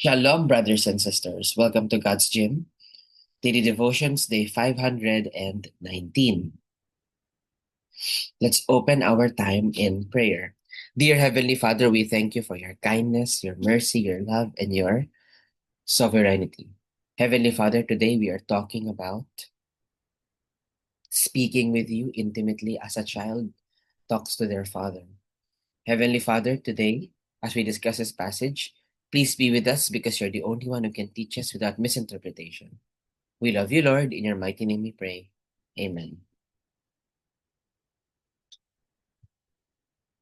Shalom, brothers and sisters. Welcome to God's Gym. Daily Devotions, day 519. Let's open our time in prayer. Dear Heavenly Father, we thank you for your kindness, your mercy, your love, and your sovereignty. Heavenly Father, today we are talking about speaking with you intimately as a child talks to their father. Heavenly Father, today, as we discuss this passage, please be with us because you're the only one who can teach us without misinterpretation. We love you, Lord. In your mighty name we pray. Amen.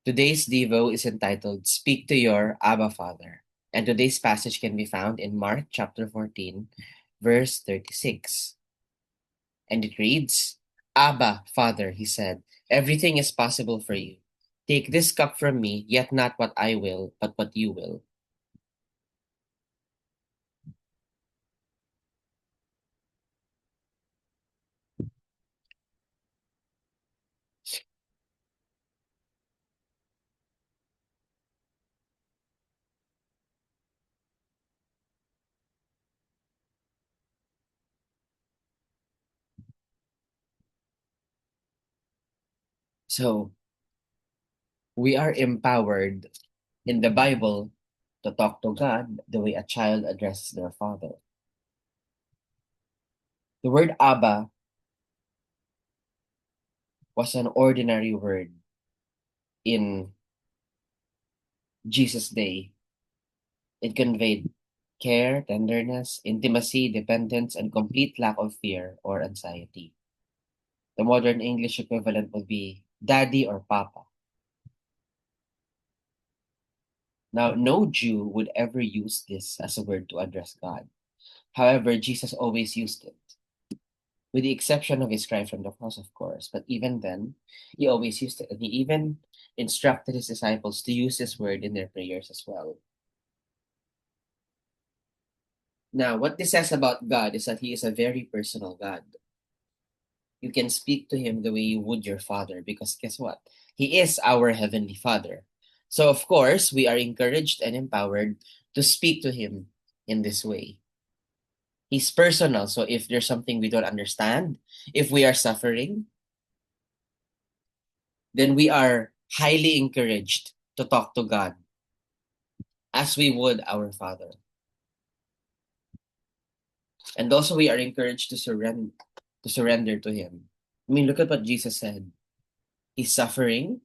Today's Devo is entitled Speak to Your Abba Father. And today's passage can be found in Mark chapter 14, verse 36. And it reads, Abba, Father, he said, everything is possible for you. Take this cup from me, yet not what I will, but what you will. So, we are empowered in the Bible to talk to God the way a child addresses their father. The word Abba was an ordinary word in Jesus' day. It conveyed care, tenderness, intimacy, dependence, and complete lack of fear or anxiety. The modern English equivalent would be daddy or papa. Now, no Jew would ever use this as a word to address God. However, Jesus always used it, with the exception of his cry from the cross, of course. But even then, he always used it. And he even instructed his disciples to use this word in their prayers as well. Now, what this says about God is that he is a very personal God. You can speak to him the way you would your father because guess what? He is our heavenly father. So, of course, we are encouraged and empowered to speak to him in this way. He's personal. So, if there's something we don't understand, if we are suffering, then we are highly encouraged to talk to God as we would our father. And also, we are encouraged to surrender to him. I mean, look at what Jesus said. He's suffering,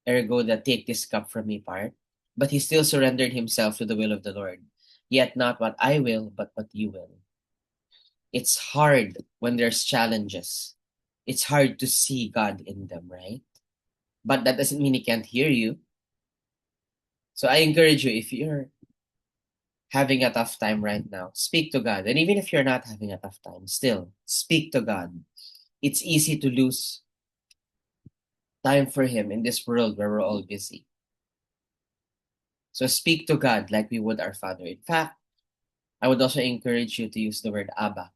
ergo the take this cup from me part. But he still surrendered himself to the will of the Lord. Yet not what I will, but what you will. It's hard when there's challenges. It's hard to see God in them, right? But that doesn't mean he can't hear you. So I encourage you, if you're having a tough time right now, speak to God. And even if you're not having a tough time, still speak to God. It's easy to lose time for him in this world where we're all busy. So speak to God like we would our Father. In fact, I would also encourage you to use the word Abba,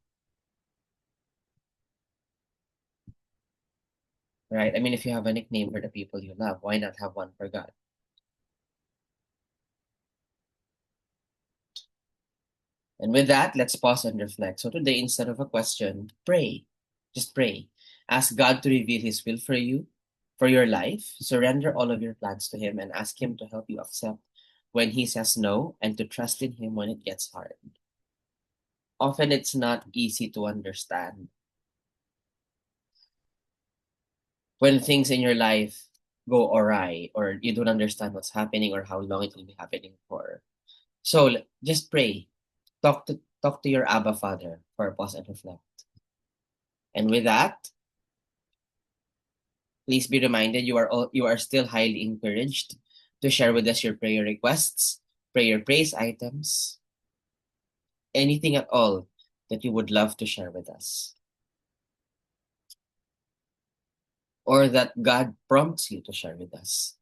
right? I mean, if you have a nickname for the people you love, why not have one for God? And with that, let's pause and reflect. So today, instead of a question, pray. Just pray. Ask God to reveal His will for you, for your life. Surrender all of your plans to Him and ask Him to help you accept when He says no and to trust in Him when it gets hard. Often it's not easy to understand when things in your life go awry or you don't understand what's happening or how long it will be happening for. So just pray. Talk to your Abba Father for a pause and reflect. And with that, please be reminded you are still highly encouraged to share with us your prayer requests, prayer praise items, anything at all that you would love to share with us. Or that God prompts you to share with us.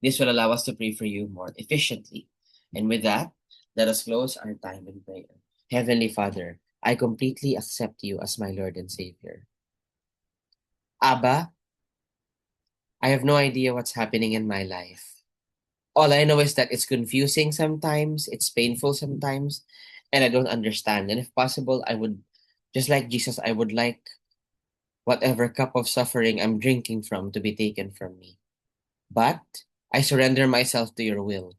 This will allow us to pray for you more efficiently. And with that, let us close our time in prayer. Heavenly Father, I completely accept you as my Lord and Savior. Abba, I have no idea what's happening in my life, All I know is that it's confusing sometimes, it's painful sometimes, and I don't understand. And if possible, I would, just like Jesus, I would like whatever cup of suffering I'm drinking from to be taken from me. But I surrender myself to your will.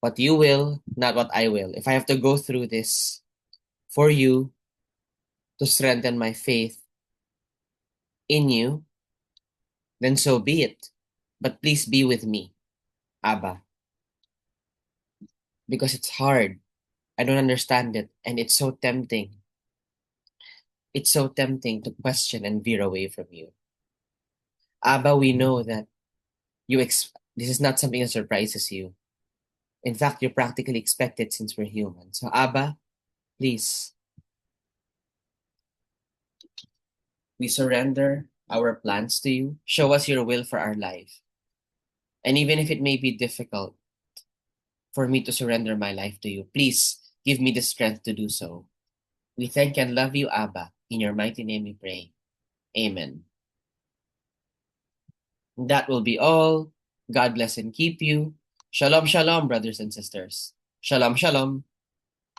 What you will, not what I will. If I have to go through this for you to strengthen my faith in you, then so be it. But please be with me, Abba, because it's hard. I don't understand it, and it's so tempting. It's so tempting to question and veer away from you. Abba, we know that this is not something that surprises you. In fact, you practically expect it since we're human. So, Abba, please, we surrender our plans to you. Show us your will for our life. And even if it may be difficult for me to surrender my life to you, please give me the strength to do so. We thank and love you, Abba. In your mighty name we pray. Amen. That will be all. God bless and keep you. Shalom, shalom, brothers and sisters. Shalom, shalom.